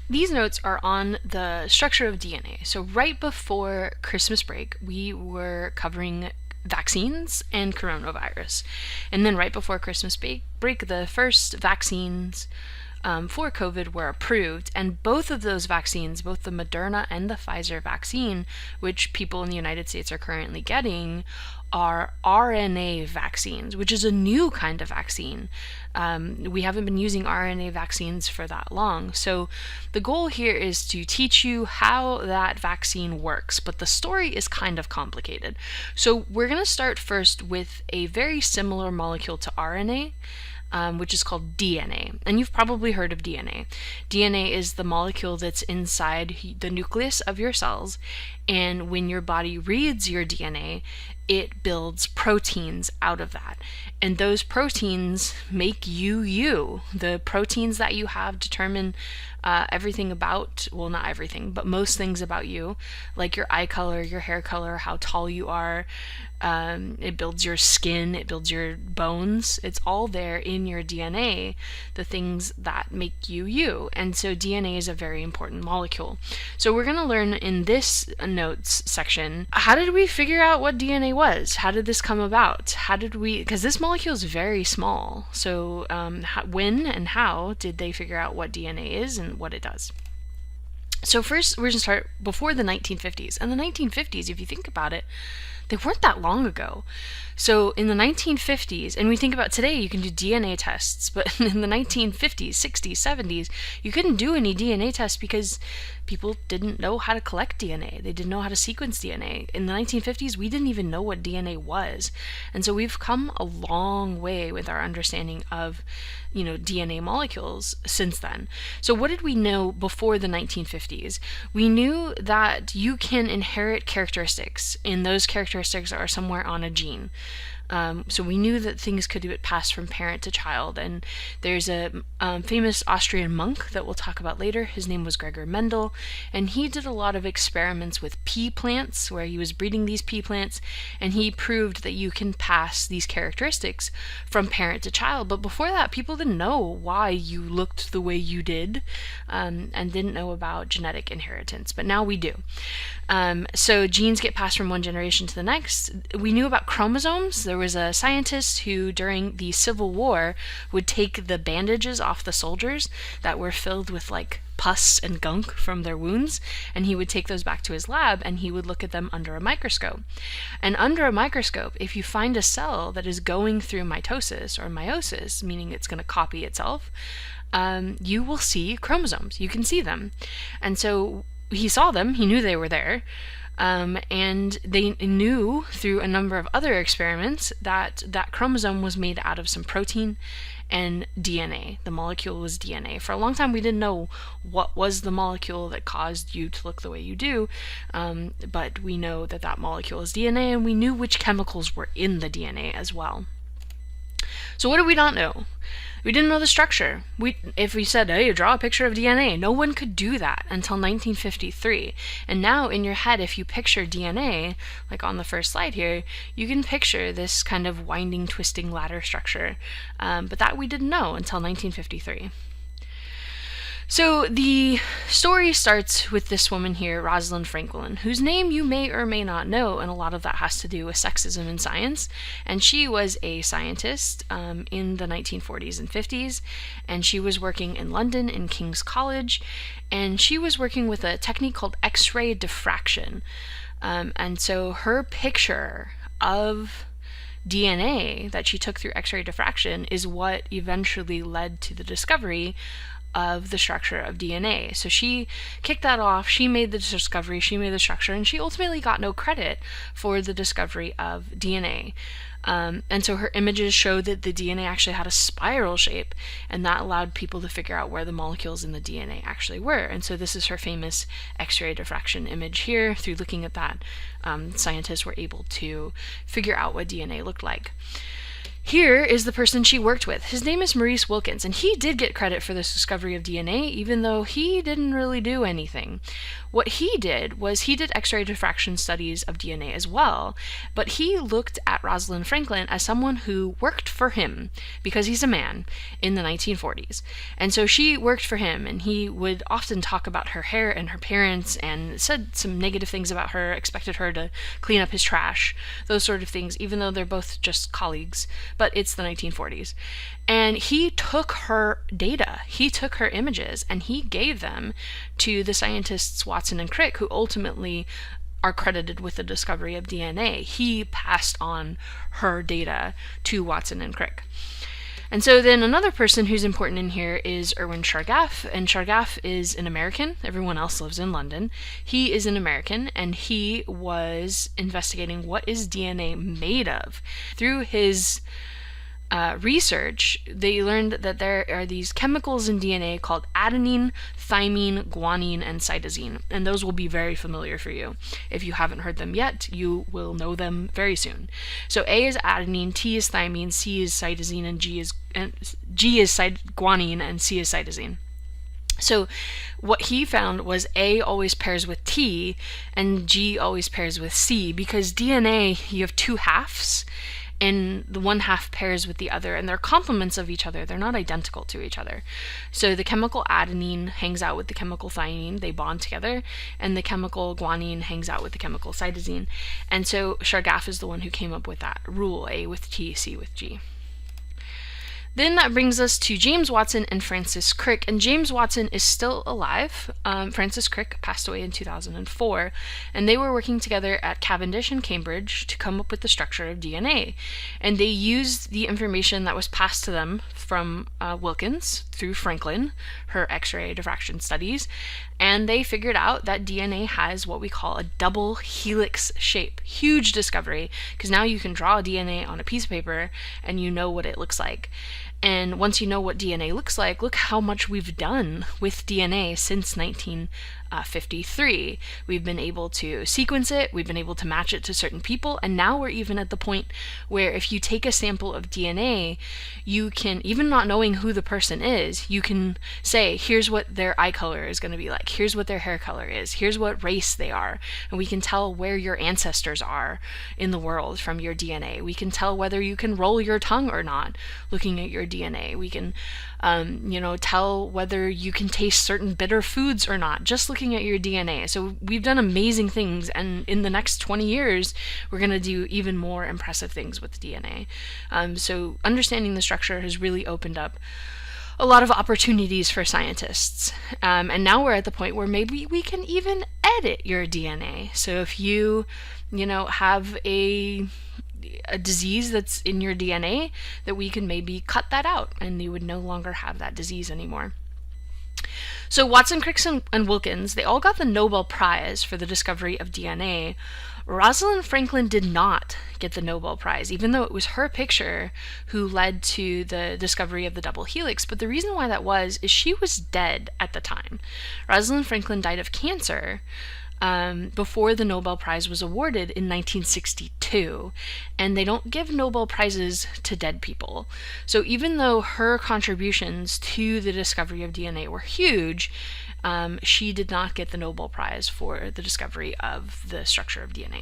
These notes are on the structure of DNA. So right before Christmas break, we were covering vaccines and coronavirus. And then right before Christmas break, the first vaccines for COVID were approved, and both of those vaccines, both the Moderna and the Pfizer vaccine, which people in the United States are currently getting, are RNA vaccines, which is a new kind of vaccine. We haven't been using RNA vaccines for that long. So the goal here is to teach you how that vaccine works, but the story is kind of complicated. So we're going to start first with a very similar molecule to RNA, which is called DNA. And you've probably heard of DNA. DNA is the molecule that's inside the nucleus of your cells, and when your body reads your DNA, it builds proteins out of that. And those proteins make you you. The proteins that you have determine everything about, well, not everything, but most things about you, like your eye color, your hair color, how tall you are. It builds your skin, it builds your bones. It's all there in your DNA, the things that make you you. And so DNA is a very important molecule. So we're going to learn in this notes section, how did we figure out what DNA was? How did this come about? How did we, because this molecule is very small. So when and how did they figure out what DNA is and what it does? So first, we're going to start before the 1950s. And the 1950s, if you think about it, they weren't that long ago. So in the 1950s, and we think about today, you can do DNA tests, but in the 1950s, 60s, 70s, you couldn't do any DNA tests because people didn't know how to collect DNA. They didn't know how to sequence DNA. In the 1950s, we didn't even know what DNA was. And so we've come a long way with our understanding of, DNA molecules since then. So what did we know before the 1950s? We knew that you can inherit characteristics, and those characteristics are somewhere on a gene. So we knew that things could get passed from parent to child, and there's a famous Austrian monk that we'll talk about later. His name was Gregor Mendel, and he did a lot of experiments with pea plants, where he was breeding these pea plants, and he proved that you can pass these characteristics from parent to child. But before that, people didn't know why you looked the way you did, and didn't know about genetic inheritance, but now we do. So genes get passed from one generation to the next. We knew about chromosomes. There was a scientist who, during the Civil War, would take the bandages off the soldiers that were filled with pus and gunk from their wounds, and he would take those back to his lab and he would look at them under a microscope. And under a microscope, if you find a cell that is going through mitosis or meiosis, meaning it's going to copy itself, you will see chromosomes. You can see them. And so he saw them, he knew they were there, and they knew through a number of other experiments that that chromosome was made out of some protein and DNA. The molecule was DNA. For a long time, we didn't know what was the molecule that caused you to look the way you do, but we know that that molecule is DNA, and we knew which chemicals were in the DNA as well. So what did we not know? We didn't know the structure. If we said, hey, draw a picture of DNA, no one could do that until 1953. And now in your head, if you picture DNA, like on the first slide here, you can picture this kind of winding, twisting ladder structure. But that we didn't know until 1953. So the story starts with this woman here, Rosalind Franklin, whose name you may or may not know, and a lot of that has to do with sexism in science. And she was a scientist in the 1940s and 50s, and she was working in London in King's College, and she was working with a technique called X-ray diffraction. And so her picture of DNA that she took through X-ray diffraction is what eventually led to the discovery of the structure of DNA. So she kicked that off, she made the discovery, she made the structure, and she ultimately got no credit for the discovery of DNA. And so her images showed that the DNA actually had a spiral shape, and that allowed people to figure out where the molecules in the DNA actually were. And so this is her famous X-ray diffraction image here. Through looking at that, scientists were able to figure out what DNA looked like. Here is the person she worked with. His name is Maurice Wilkins, and he did get credit for this discovery of DNA, even though he didn't really do anything. What he did was he did X-ray diffraction studies of DNA as well, but he looked at Rosalind Franklin as someone who worked for him, because he's a man, in the 1940s. And so she worked for him, and he would often talk about her hair and her parents, and said some negative things about her, expected her to clean up his trash, those sort of things, even though they're both just colleagues. But it's the 1940s. And he took her data, he took her images, and he gave them to the scientists Watson and Crick, who ultimately are credited with the discovery of DNA. He passed on her data to Watson and Crick. And so then another person who's important in here is Irwin Chargaff, and Chargaff is an American. Everyone else lives in London. He is an American, and he was investigating what is DNA made of. Through his research, they learned that there are these chemicals in DNA called adenine, thymine, guanine, and cytosine, and those will be very familiar for you. If you haven't heard them yet, you will know them very soon. So A is adenine, T is thymine, C is cytosine, and G is guanine, and C is cytosine. So what he found was A always pairs with T and G always pairs with C, because DNA, you have two halves, and the one half pairs with the other, and they're complements of each other. They're not identical to each other. So the chemical adenine hangs out with the chemical thymine, they bond together, and the chemical guanine hangs out with the chemical cytosine. And so Chargaff is the one who came up with that rule, A with T, C with G. Then that brings us to James Watson and Francis Crick, and James Watson is still alive. Francis Crick passed away in 2004, and they were working together at Cavendish and Cambridge to come up with the structure of DNA. And they used the information that was passed to them from Wilkins through Franklin, her X-ray diffraction studies, and they figured out that DNA has what we call a double helix shape. Huge discovery, because now you can draw DNA on a piece of paper and you know what it looks like. And once you know what DNA looks like, look how much we've done with DNA since 1953. We've been able to sequence it, we've been able to match it to certain people, and now we're even at the point where if you take a sample of DNA, you can, even not knowing who the person is, you can say, here's what their eye color is going to be like, here's what their hair color is, here's what race they are, and we can tell where your ancestors are in the world from your DNA. We can tell whether you can roll your tongue or not looking at your DNA. We can tell whether you can taste certain bitter foods or not, just looking at your DNA. So we've done amazing things, and in the next 20 years, we're going to do even more impressive things with DNA. So understanding the structure has really opened up a lot of opportunities for scientists. And now we're at the point where maybe we can even edit your DNA. So if you have a disease that's in your DNA, that we can maybe cut that out and you would no longer have that disease anymore. So Watson, Crick, and Wilkins, they all got the Nobel Prize for the discovery of DNA. Rosalind Franklin did not get the Nobel Prize, even though it was her picture who led to the discovery of the double helix. But the reason why that was is she was dead at the time. Rosalind Franklin died of cancer before the Nobel Prize was awarded in 1962, and they don't give Nobel Prizes to dead people. So even though her contributions to the discovery of DNA were huge, she did not get the Nobel Prize for the discovery of the structure of DNA.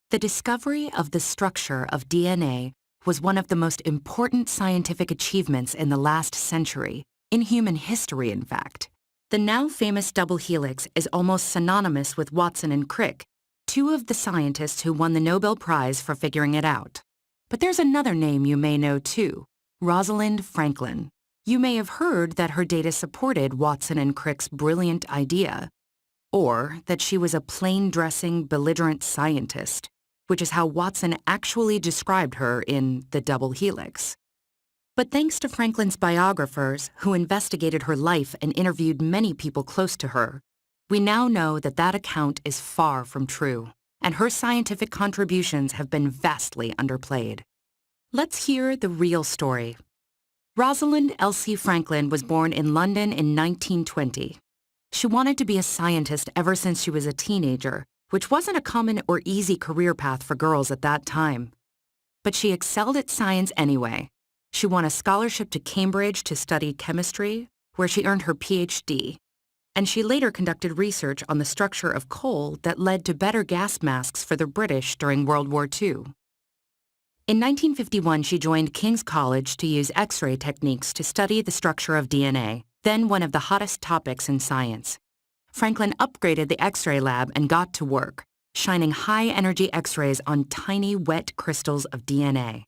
The discovery of the structure of DNA was one of the most important scientific achievements in the last century, in human history, in fact. The now famous double helix is almost synonymous with Watson and Crick, two of the scientists who won the Nobel Prize for figuring it out. But there's another name you may know too, Rosalind Franklin. You may have heard that her data supported Watson and Crick's brilliant idea, or that she was a plain-dressing, belligerent scientist, which is how Watson actually described her in The Double Helix. But thanks to Franklin's biographers, who investigated her life and interviewed many people close to her, we now know that that account is far from true, and her scientific contributions have been vastly underplayed. Let's hear the real story. Rosalind Elsie Franklin was born in London in 1920. She wanted to be a scientist ever since she was a teenager, which wasn't a common or easy career path for girls at that time. But she excelled at science anyway. She won a scholarship to Cambridge to study chemistry, where she earned her PhD. And she later conducted research on the structure of coal that led to better gas masks for the British during World War II. In 1951, she joined King's College to use X-ray techniques to study the structure of DNA, then one of the hottest topics in science. Franklin upgraded the X-ray lab and got to work, shining high-energy X-rays on tiny, wet crystals of DNA.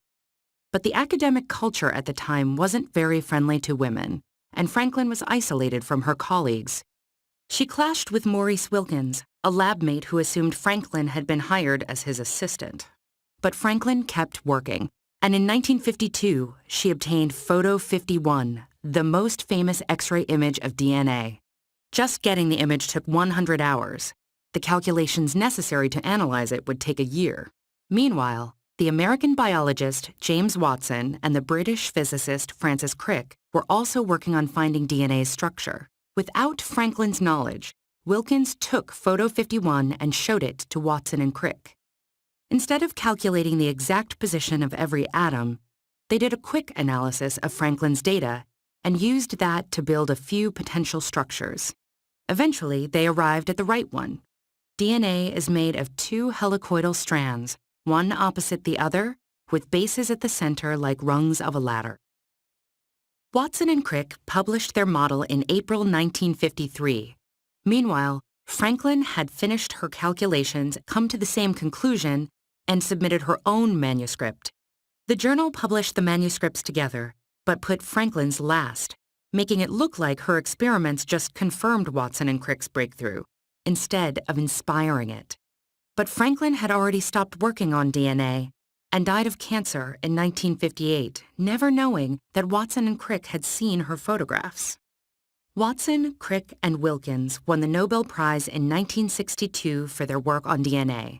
But the academic culture at the time wasn't very friendly to women, and Franklin was isolated from her colleagues. She clashed with Maurice Wilkins, a lab mate who assumed Franklin had been hired as his assistant. But Franklin kept working, and in 1952, she obtained Photo 51, the most famous X-ray image of DNA. Just getting the image took 100 hours. The calculations necessary to analyze it would take a year. Meanwhile, the American biologist James Watson and the British physicist Francis Crick were also working on finding DNA's structure. Without Franklin's knowledge, Wilkins took Photo 51 and showed it to Watson and Crick. Instead of calculating the exact position of every atom, they did a quick analysis of Franklin's data and used that to build a few potential structures. Eventually, they arrived at the right one. DNA is made of two helicoidal strands, one opposite the other, with bases at the center like rungs of a ladder. Watson and Crick published their model in April 1953. Meanwhile, Franklin had finished her calculations, come to the same conclusion, and submitted her own manuscript. The journal published the manuscripts together, but put Franklin's last, making it look like her experiments just confirmed Watson and Crick's breakthrough, instead of inspiring it. But Franklin had already stopped working on DNA and died of cancer in 1958, never knowing that Watson and Crick had seen her photographs. Watson, Crick, and Wilkins won the Nobel Prize in 1962 for their work on DNA.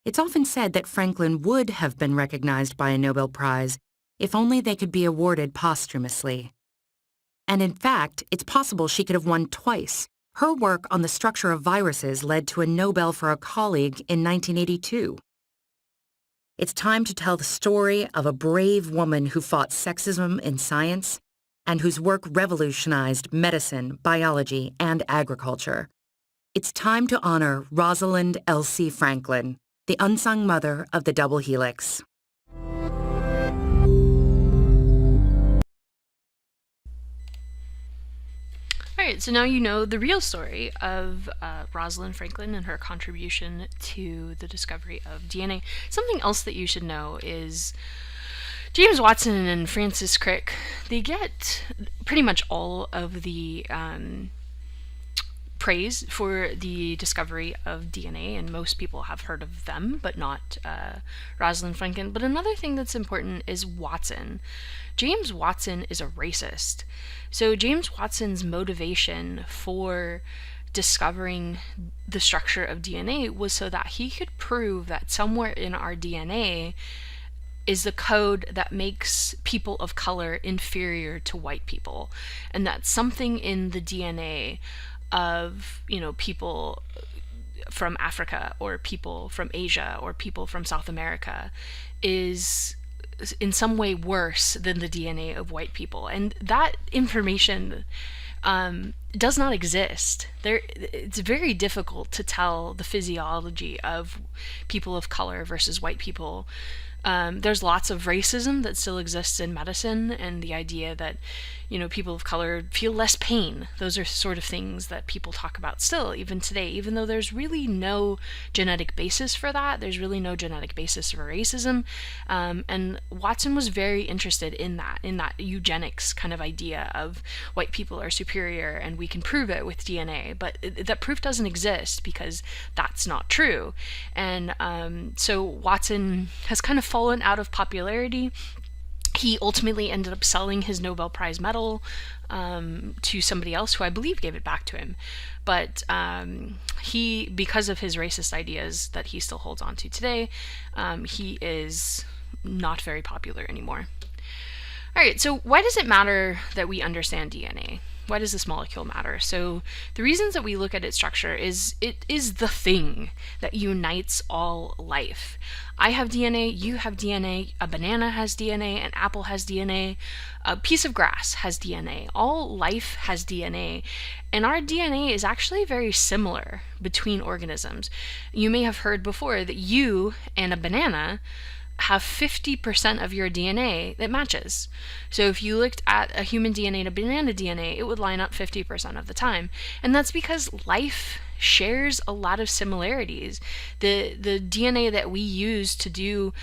It's often said that Franklin would have been recognized by a Nobel Prize if only they could be awarded posthumously. And in fact, it's possible she could have won twice. Her work on the structure of viruses led to a Nobel for a colleague in 1982. It's time to tell the story of a brave woman who fought sexism in science and whose work revolutionized medicine, biology, and agriculture. It's time to honor Rosalind Elsie Franklin, the unsung mother of the double helix. All right, so now you know the real story of Rosalind Franklin and her contribution to the discovery of DNA. Something else that you should know is James Watson and Francis Crick, they get pretty much all of the praise for the discovery of DNA, and most people have heard of them, but not Rosalind Franklin. But another thing that's important is Watson. James Watson is a racist. So James Watson's motivation for discovering the structure of DNA was so that he could prove that somewhere in our DNA is the code that makes people of color inferior to white people, and that something in the DNA of, people from Africa or people from Asia or people from South America is in some way worse than the DNA of white people. And that information does not exist. It's very difficult to tell the physiology of people of color versus white people. There's lots of racism that still exists in medicine, and the idea that, people of color feel less pain. Those are sort of things that people talk about still, even today, even though there's really no genetic basis for that. There's really no genetic basis for racism. And Watson was very interested in that eugenics kind of idea of white people are superior and we can prove it with DNA. But that proof doesn't exist because that's not true. And so Watson has kind of fallen out of popularity. He ultimately ended up selling his Nobel Prize medal to somebody else who I believe gave it back to him. But he, because of his racist ideas that he still holds on to today, he is not very popular anymore. All right, so why does it matter that we understand DNA? Why does this molecule matter? So the reasons that we look at its structure is it is the thing that unites all life. I have DNA, you have DNA, a banana has DNA, an apple has DNA, a piece of grass has DNA. All life has DNA, and our DNA is actually very similar between organisms. You may have heard before that you and a banana have 50% of your DNA that matches. So if you looked at a human DNA and a banana DNA, it would line up 50% of the time. And that's because life shares a lot of similarities. The DNA that we use to do,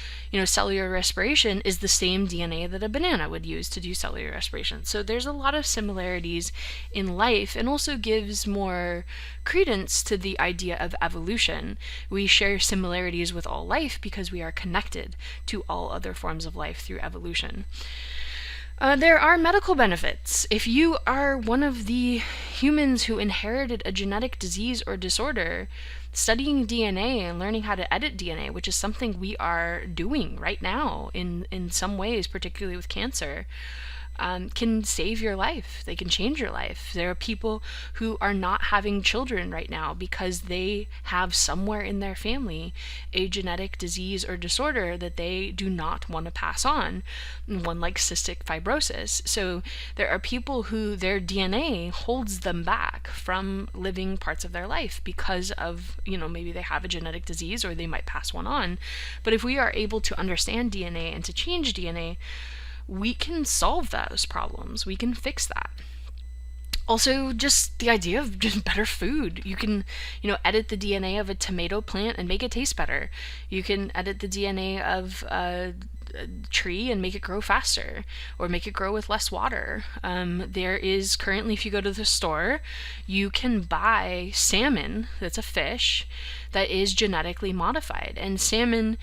cellular respiration is the same DNA that a banana would use to do cellular respiration. So there's a lot of similarities in life, and also gives more credence to the idea of evolution. We share similarities with all life because we are connected to all other forms of life through evolution. There are medical benefits. If you are one of the humans who inherited a genetic disease or disorder, studying DNA and learning how to edit DNA, which is something we are doing right now in some ways, particularly with cancer, can save your life. They can change your life. There are people who are not having children right now because they have somewhere in their family a genetic disease or disorder that they do not want to pass on, one like cystic fibrosis. So there are people who their DNA holds them back from living parts of their life because of, maybe they have a genetic disease or they might pass one on. But if we are able to understand DNA and to change DNA, we can solve those problems. We can fix that. Also, just the idea of just better food. You can, edit the DNA of a tomato plant and make it taste better. You can edit the DNA of a tree and make it grow faster, or make it grow with less water. There is currently, if you go to the store, you can buy salmon, that's a fish, that is genetically modified. And salmon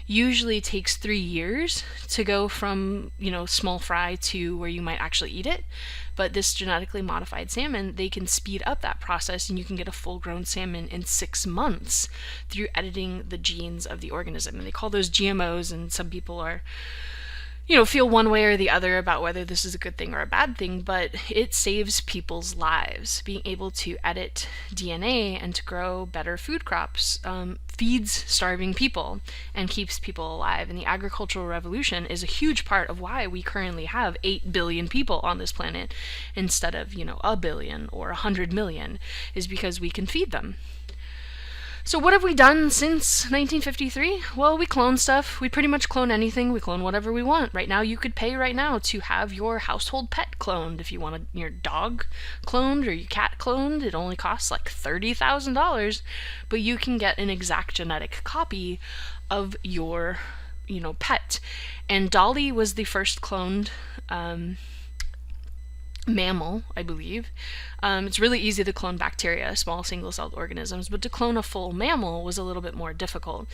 usually takes 3 years to go from, small fry to where you might actually eat it. But this genetically modified salmon, they can speed up that process, and you can get a full-grown salmon in 6 months through editing the genes of the organism. And they call those GMOs, and some people are, feel one way or the other about whether this is a good thing or a bad thing, but it saves people's lives. Being able to edit DNA and to grow better food crops feeds starving people and keeps people alive. And the agricultural revolution is a huge part of why we currently have 8 billion people on this planet instead of, a billion or 100 million, is because we can feed them. So what have we done since 1953? Well, we clone stuff. We pretty much clone anything. We clone whatever we want. Right now, you could pay right now to have your household pet cloned. If you want your dog cloned or your cat cloned, it only costs like $30,000, but you can get an exact genetic copy of your, pet. And Dolly was the first cloned mammal, I believe. It's really easy to clone bacteria, small single-celled organisms, but to clone a full mammal was a little bit more difficult.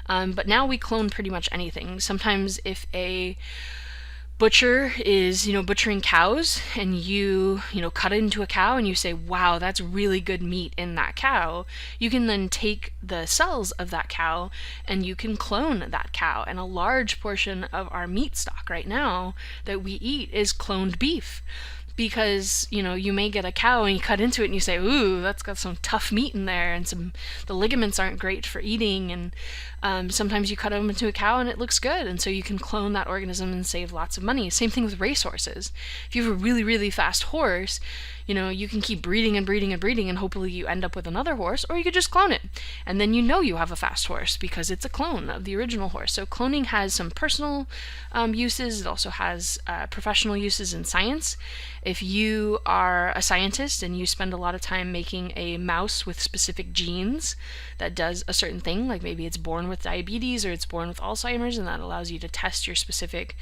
But now we clone pretty much anything. Sometimes if a butcher is, butchering cows, and you cut into a cow and you say, wow, that's really good meat in that cow, you can then take the cells of that cow and you can clone that cow. And a large portion of our meat stock right now that we eat is cloned beef. Because, you may get a cow and you cut into it and you say, ooh, that's got some tough meat in there, and the ligaments aren't great for eating, and sometimes you cut them into a cow and it looks good, and so you can clone that organism and save lots of money. Same thing with racehorses. If you have a really, really fast horse, you can keep breeding and breeding and breeding, and hopefully you end up with another horse, or you could just clone it. And then you have a fast horse because it's a clone of the original horse. So cloning has some personal uses. It also has professional uses in science. If you are a scientist and you spend a lot of time making a mouse with specific genes that does a certain thing, like maybe it's born with diabetes or it's born with Alzheimer's, and that allows you to test your specific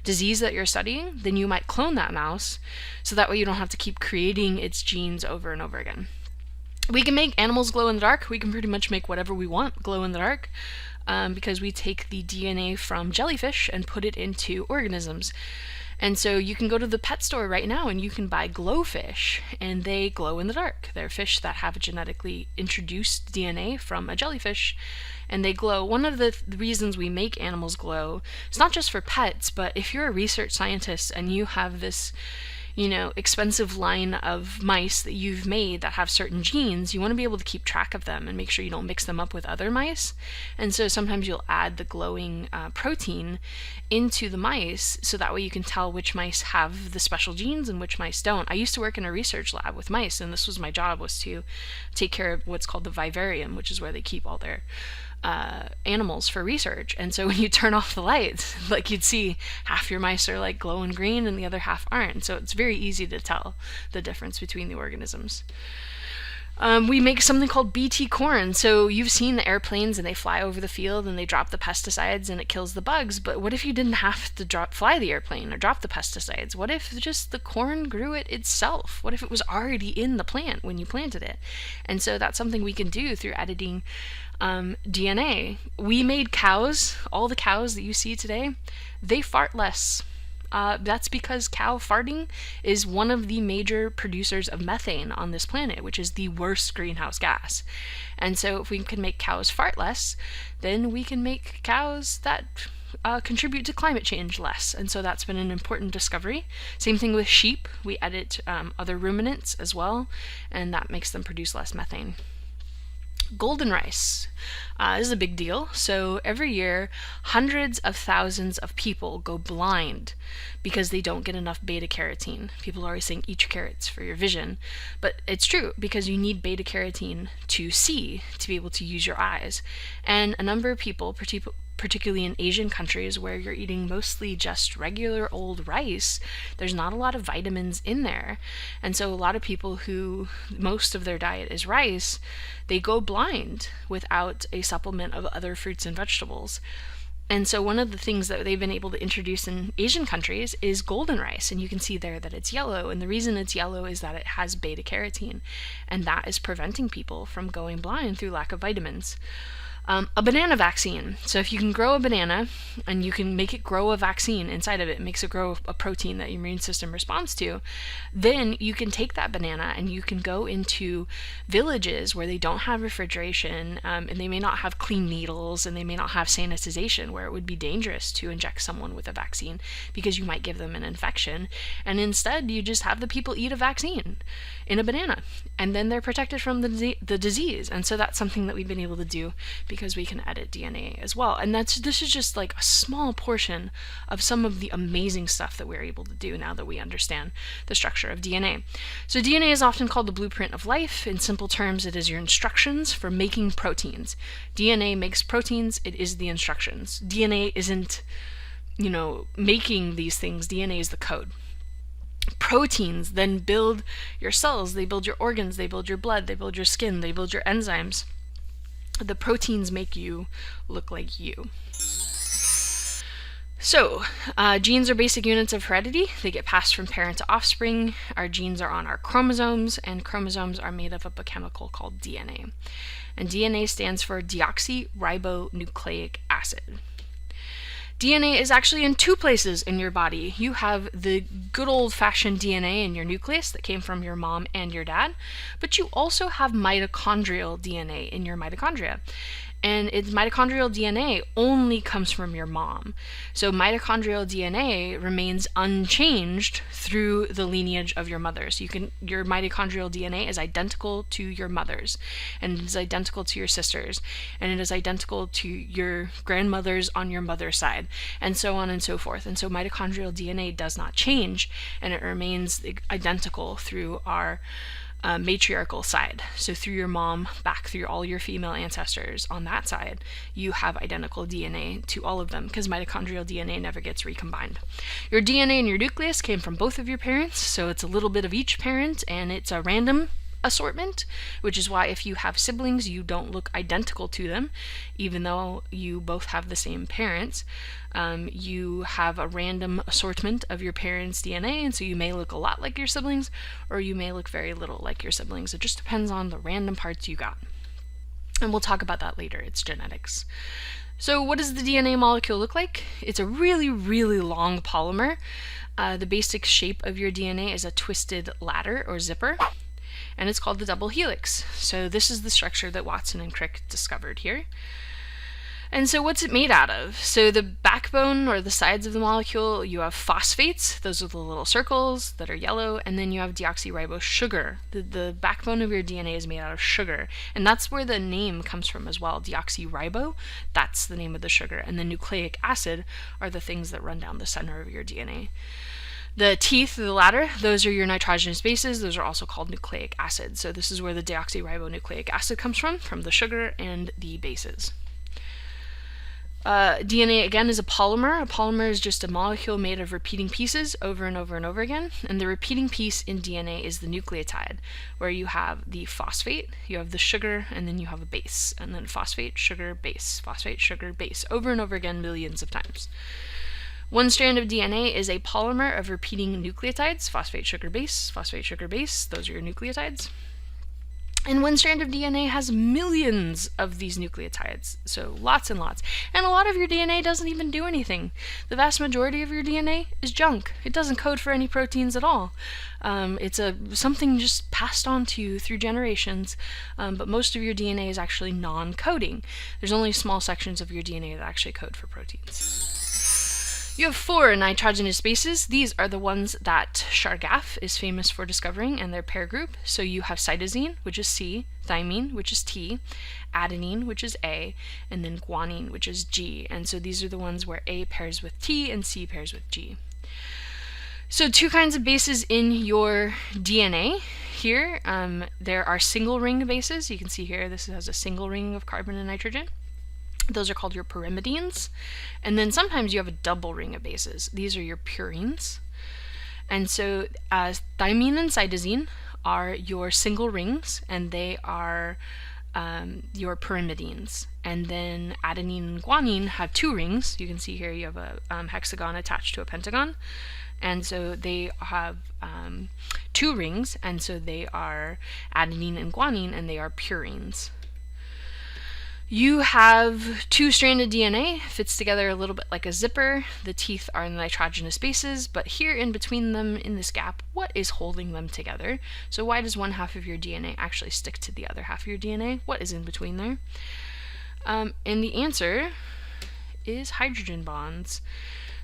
disease that you're studying, then you might clone that mouse, so that way you don't have to keep creating its genes over and over again. We can make animals glow in the dark. We can pretty much make whatever we want glow in the dark, because we take the DNA from jellyfish and put it into organisms. And so you can go to the pet store right now and you can buy glowfish, and they glow in the dark. They're fish that have a genetically introduced DNA from a jellyfish, and they glow. One of the reasons we make animals glow, it's not just for pets, but if you're a research scientist and you have this, expensive line of mice that you've made that have certain genes, you want to be able to keep track of them and make sure you don't mix them up with other mice. And so sometimes you'll add the glowing protein into the mice so that way you can tell which mice have the special genes and which mice don't. I used to work in a research lab with mice, and this was my job, was to take care of what's called the vivarium, which is where they keep all their animals for research. And so when you turn off the lights, like, you'd see half your mice are like glowing green and the other half aren't. So it's very easy to tell the difference between the organisms. We make something called Bt corn. So you've seen the airplanes and they fly over the field and they drop the pesticides and it kills the bugs. But what if you didn't have to fly the airplane or drop the pesticides? What if just the corn grew it itself? What if it was already in the plant when you planted it? And so that's something we can do through editing DNA. We made cows. All the cows that you see today, they fart less. That's because cow farting is one of the major producers of methane on this planet, which is the worst greenhouse gas. And so if we can make cows fart less, then we can make cows that contribute to climate change less. And so that's been an important discovery. Same thing with sheep. We edit other ruminants as well, and that makes them produce less methane. Golden rice is a big deal. So every year, hundreds of thousands of people go blind because they don't get enough beta carotene. People are always saying eat your carrots for your vision, but it's true because you need beta carotene to see, to be able to use your eyes. And a number of people, particularly in Asian countries where you're eating mostly just regular old rice, there's not a lot of vitamins in there. And so a lot of people who most of their diet is rice, they go blind without a supplement of other fruits and vegetables. And so one of the things that they've been able to introduce in Asian countries is golden rice. And you can see there that it's yellow. And the reason it's yellow is that it has beta carotene. And that is preventing people from going blind through lack of vitamins. A banana vaccine. So if you can grow a banana and you can make it grow a vaccine inside of it, it makes it grow a protein that your immune system responds to, then you can take that banana and you can go into villages where they don't have refrigeration, and they may not have clean needles, and they may not have sanitization, where it would be dangerous to inject someone with a vaccine because you might give them an infection. And instead, you just have the people eat a vaccine in a banana, and then they're protected from the disease. And so that's something that we've been able to do because we can edit DNA as well. And this is just like a small portion of some of the amazing stuff that we're able to do now that we understand the structure of DNA. So DNA is often called the blueprint of life. In simple terms, it is your instructions for making proteins. DNA makes proteins, it is the instructions. DNA isn't, making these things. DNA is the code. Proteins then build your cells, they build your organs, they build your blood, they build your skin, they build your enzymes. The proteins make you look like you. So, genes are basic units of heredity. They get passed from parent to offspring. Our genes are on our chromosomes, and chromosomes are made up of a chemical called DNA. And DNA stands for deoxyribonucleic acid. DNA is actually in two places in your body. You have the good old-fashioned DNA in your nucleus that came from your mom and your dad, but you also have mitochondrial DNA in your mitochondria. And its mitochondrial DNA only comes from your mom. So mitochondrial DNA remains unchanged through the lineage of your mother. So your mitochondrial DNA is identical to your mother's, and it is identical to your sister's, and it is identical to your grandmother's on your mother's side, and so on and so forth. And so mitochondrial DNA does not change, and it remains identical through our matriarchal side. So through your mom, back through all your female ancestors on that side, you have identical DNA to all of them because mitochondrial DNA never gets recombined. Your DNA in your nucleus came from both of your parents, so it's a little bit of each parent, and it's a random assortment, which is why if you have siblings, you don't look identical to them, even though you both have the same parents. You have a random assortment of your parents' DNA, and so you may look a lot like your siblings, or you may look very little like your siblings. It just depends on the random parts you got. And we'll talk about that later. It's genetics. So what does the DNA molecule look like? It's a really, really long polymer. The basic shape of your DNA is a twisted ladder or zipper, and it's called the double helix. So this is the structure that Watson and Crick discovered here. And so what's it made out of? So the backbone or the sides of the molecule, you have phosphates. Those are the little circles that are yellow. And then you have deoxyribose sugar. The backbone of your DNA is made out of sugar. And that's where the name comes from as well. Deoxyribo, that's the name of the sugar. And the nucleic acid are the things that run down the center of your DNA. The teeth, the latter, those are your nitrogenous bases. Those are also called nucleic acids. So this is where the deoxyribonucleic acid comes from the sugar and the bases. DNA, again, is a polymer. A polymer is just a molecule made of repeating pieces over and over and over again. And the repeating piece in DNA is the nucleotide, where you have the phosphate, you have the sugar, and then you have a base. And then phosphate, sugar, base, over and over again, millions of times. One strand of DNA is a polymer of repeating nucleotides, phosphate, sugar, base, those are your nucleotides. And one strand of DNA has millions of these nucleotides, so lots and lots. And a lot of your DNA doesn't even do anything. The vast majority of your DNA is junk. It doesn't code for any proteins at all. It's something just passed on to you through generations, but most of your DNA is actually non-coding. There's only small sections of your DNA that actually code for proteins. You have 4 nitrogenous bases. These are the ones that Chargaff is famous for discovering and their pair group. So you have cytosine, which is C, thymine, which is T, adenine, which is A, and then guanine, which is G. And so these are the ones where A pairs with T and C pairs with G. So 2 kinds of bases in your DNA. Here, there are single ring bases. You can see here this has a single ring of carbon and nitrogen. Those are called your pyrimidines. And then sometimes you have a double ring of bases. These are your purines. And so thymine and cytosine are your single rings, and they are your pyrimidines. And then adenine and guanine have 2 rings. You can see here you have a hexagon attached to a pentagon. And so they have 2 rings, and so they are adenine and guanine, and they are purines. You have 2-stranded DNA, fits together a little bit like a zipper. The teeth are the nitrogenous bases, but here in between them, in this gap, what is holding them together? So why does one half of your DNA actually stick to the other half of your DNA? What is in between there? And the answer is hydrogen bonds.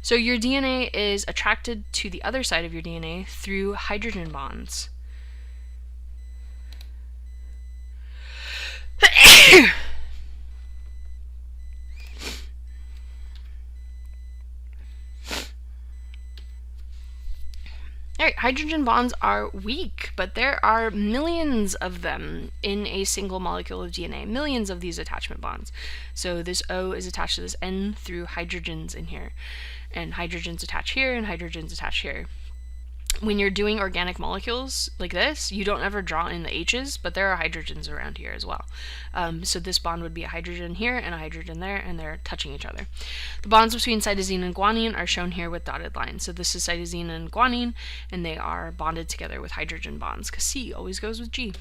So your DNA is attracted to the other side of your DNA through hydrogen bonds. Alright, hydrogen bonds are weak, but there are millions of them in a single molecule of DNA. Millions of these attachment bonds. So this O is attached to this N through hydrogens in here. And hydrogens attach here, and hydrogens attach here. When you're doing organic molecules like this, you don't ever draw in the H's, but there are hydrogens around here as well. So this bond would be a hydrogen here and a hydrogen there, and they're touching each other. The bonds between cytosine and guanine are shown here with dotted lines. So this is cytosine and guanine, and they are bonded together with hydrogen bonds, because C always goes with G.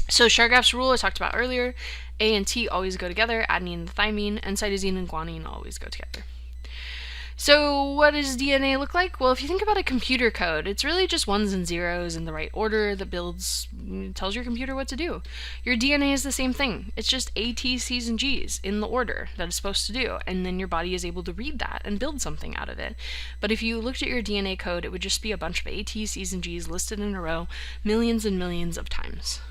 So Chargaff's rule I talked about earlier, A and T always go together, adenine and thymine, and cytosine and guanine always go together. So what does DNA look like? Well, if you think about a computer code, it's really just 1s and 0s in the right order that tells your computer what to do. Your DNA is the same thing. It's just A, T, C's, and G's in the order that it's supposed to do, and then your body is able to read that and build something out of it. But if you looked at your DNA code, it would just be a bunch of A, T, C's, and G's listed in a row millions and millions of times.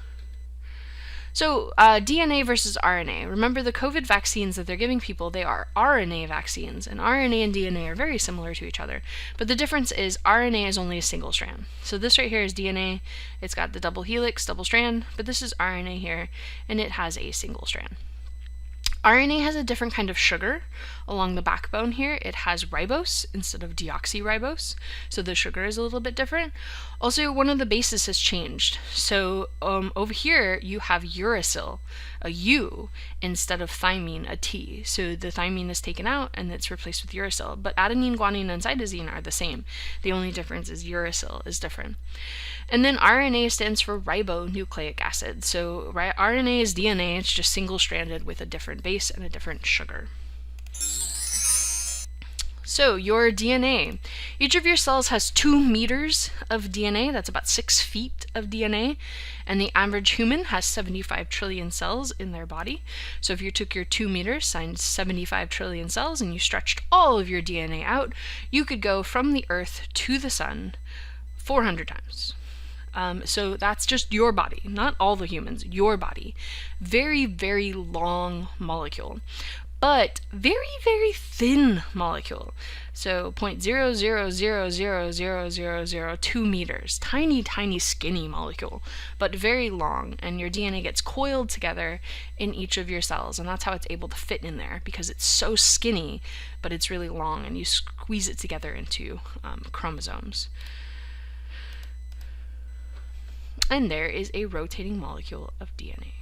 So DNA versus RNA. Remember, the COVID vaccines that they're giving people, they are RNA vaccines, and RNA and DNA are very similar to each other. But the difference is RNA is only a single strand. So this right here is DNA. It's got the double helix, double strand, but this is RNA here, and it has a single strand. RNA has a different kind of sugar along the backbone here. It has ribose instead of deoxyribose, so the sugar is a little bit different. Also, one of the bases has changed. So over here, you have uracil, a U, instead of thymine, a T. So the thymine is taken out and it's replaced with uracil. But adenine, guanine, and cytosine are the same. The only difference is uracil is different. And then RNA stands for ribonucleic acid. So RNA is DNA, it's just single-stranded with a different base and a different sugar. So your DNA. Each of your cells has 2 meters of DNA. That's about 6 feet of DNA. And the average human has 75 trillion cells in their body. So if you took your 2 meters times 75 trillion cells and you stretched all of your DNA out, you could go from the Earth to the Sun 400 times. So that's just your body, not all the humans, your body. Very, very long molecule, but very, very thin molecule. So 0.0000002 meters. Tiny, tiny, skinny molecule, but very long. And your DNA gets coiled together in each of your cells. And that's how it's able to fit in there, because it's so skinny, but it's really long, and you squeeze it together into chromosomes. And there is a rotating molecule of DNA.